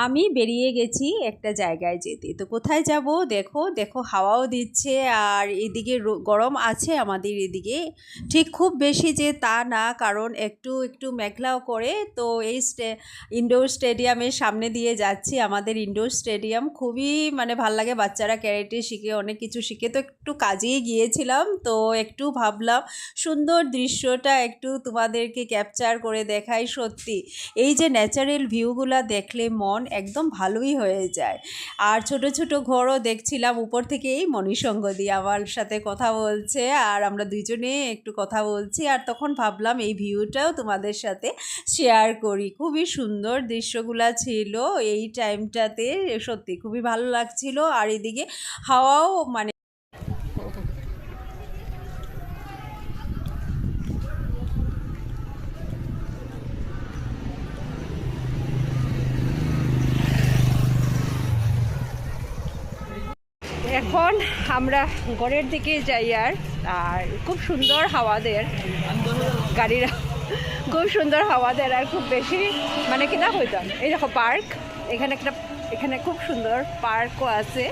আমি বেরিয়ে গেছি একটা জায়গায় যেতে। তো কোথায় যাব দেখো, দেখো হাওয়াও দিচ্ছে আর এদিকে গরম আছে আমাদের এদিকে। ঠিক খুব বেশি যে তা না, কারণ একটু একটু মেঘলাও করে। তো এই ইনডোর স্টেডিয়ামের সামনে দিয়ে যাচ্ছি। আমাদের ইনডোর স্টেডিয়াম খুবই মানে ভাল লাগে, বাচ্চারা ক্যারেটে শিখে অনেক কিছু শিখে। তো একটু কাজেই গিয়েছিলাম, তো একটু ভাবলাম সুন্দর দৃশ্যটা একটু তোমাদেরকে ক্যাপচার করে দেখাই। সত্যি এই যে ন্যাচারাল ভিউগুলা দেখলে মন একদম ভালোই হয়ে যায়। আর ছোট ছোট ঘরও দেখছিলাম উপর থেকে। এই মণিসঙ্গ দিয়ে আমার সাথে কথা বলছে আর আমরা দুইজনে একটু কথা বলছি। আর তখন ভাবলাম এই ভিউটাও তোমাদের সাথে শেয়ার করি। খুবই সুন্দর দৃশ্যগুলা ছিল এই টাইমটাতে, সত্যি খুবই ভালো লাগছিল। আর এদিকে হাওয়াও মানে এখন আমরা ঘরের দিকে যাই। আর খুব সুন্দর হাওয়াদের গাড়িরা, খুব সুন্দর হাওয়াদের আর খুব বেশি মানে কিনা হইতাম। এই দেখো পার্ক, এখানে খুব সুন্দর পার্কও আছে।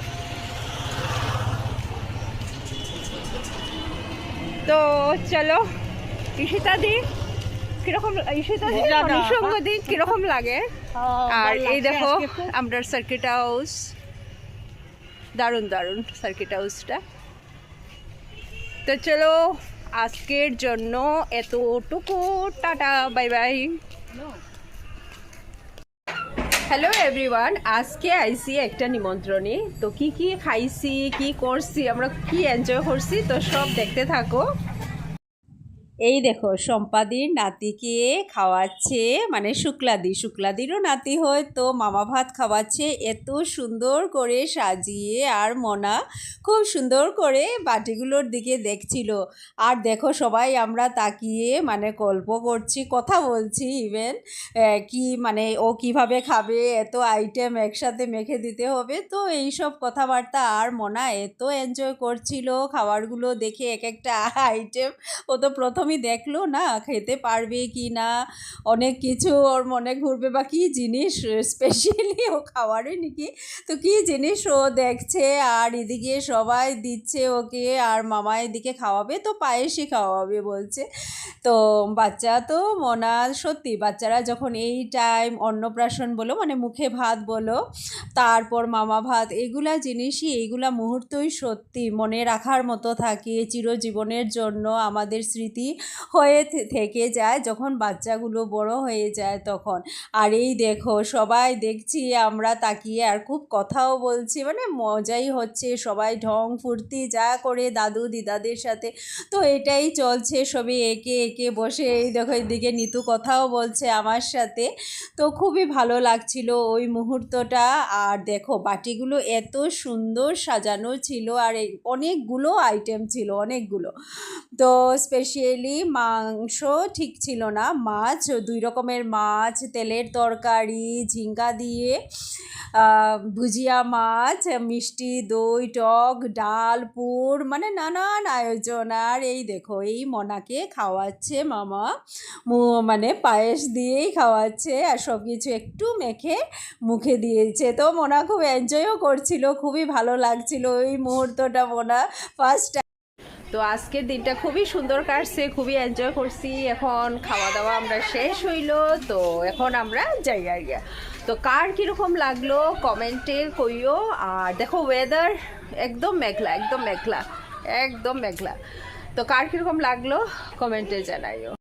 তো চলো ঈশিতা দি কিরকম, ঈশিতা দি নিঃসঙ্গ দি কিরকম লাগে। আর এই দেখো আমরা সার্কিট হাউস, দারুণ দারুণ সার্কিট হাউসটা। তো চলো আজকের জন্য এতটুকু, tata, bye bye. Hello everyone, আজকে আইসি একটা নিমন্ত্রণে। তো কি কি খাইছি, কি করছি, আমরা কি এনজয় করছি, তো সব দেখতে থাকো। এই দেখো সম্পাদির নাতিকে খাওয়াচ্ছে, মানে শুক্লাদিরও নাতি হয়, তো মামা ভাত খাওয়াচ্ছে এত সুন্দর করে সাজিয়ে। আর মনা খুব সুন্দর করে বাটিগুলোর দিকে দেখছিল। আর দেখো সবাই আমরা তাকিয়ে মানে গল্প করছি, কথা বলছি ইভেন কি মানে ও কিভাবে খাবে, এত আইটেম একসাথে মেখে দিতে হবে, তো এই সব কথাবার্তা। আর মনা এত এনজয় করছিল খাবারগুলো দেখে, এক একটা আইটেম। ও তো প্রথমেই দেখলো না খেতে পারবে কি না, অনেক কিছু ওর মনে ঘুরবে বা কী জিনিস স্পেশালি ও খাওয়ারে নাকি, তো কী জিনিস ও দেখছে। আর এদিকে সবাই দিচ্ছে ওকে, আর মামা এদিকে খাওয়াবে, তো পায়েসই খাওয়াবে বলছে। তো বাচ্চা তো মনা, সত্যি বাচ্চারা যখন এই টাইম অন্নপ্রাশন বলো মানে মুখে ভাত বলো, তারপর মামা ভাত, এইগুলা জিনিসই, এইগুলা মুহূর্তই সত্যি মনে রাখার মতো থাকে চিরজীবনের জন্য, আমাদের স্মৃতি হয়ে থেকে যায় যখন বাচ্চাগুলো বড় হয়ে যায় তখন। আর এই দেখো সবাই দেখছি আমরা তাকিয়ে, আর খুব কথাও বলছি, মানে মজাই হচ্ছে, সবাই ঢং ফুর্তি যা করে দাদু দিদাদের সাথে। তো এটাই চলছে, সবই একে একে বসে। এই দেখো এদিকে নিতু কথাও বলছে আমার সাথে। তো খুবই ভালো লাগছিল ওই মুহূর্তটা। আর দেখো বাটিগুলো এত সুন্দর সাজানো ছিল, আর অনেকগুলো আইটেম ছিল, অনেকগুলো। তো স্পেশালি মাংস ঠিক ছিল না, মাছ, 2 রকমের মাছ, তেলের তরকারি, ঝিঙ্গা দিয়ে ভুজিয়া মাছ, মিষ্টি দই, টক ডাল, পুর, মানে নানান আয়োজন। আর এই দেখো এই মনাকে খাওয়াচ্ছে মামা, মানে পায়েস দিয়েই খাওয়াচ্ছে, আর সব কিছু একটু মেখে মুখে দিয়েছে। তো মনা খুব এনজয়ও করছিল, খুবই ভালো লাগছিল ওই মুহূর্তটা মনা ফার্স্ট। তো আজকের দিনটা খুবই সুন্দর কাটছে, খুবই এনজয় করছি। এখন খাওয়া দাওয়া আমরা শেষ হইলো, তো এখন আমরা যাই আর গিয়া। তো কার কীরকম লাগলো কমেন্টে কইও। আর দেখো ওয়েদার একদম মেঘলা, একদম মেঘলা, একদম মেঘলা। তো কার কীরকম লাগলো কমেন্টে জানাইও।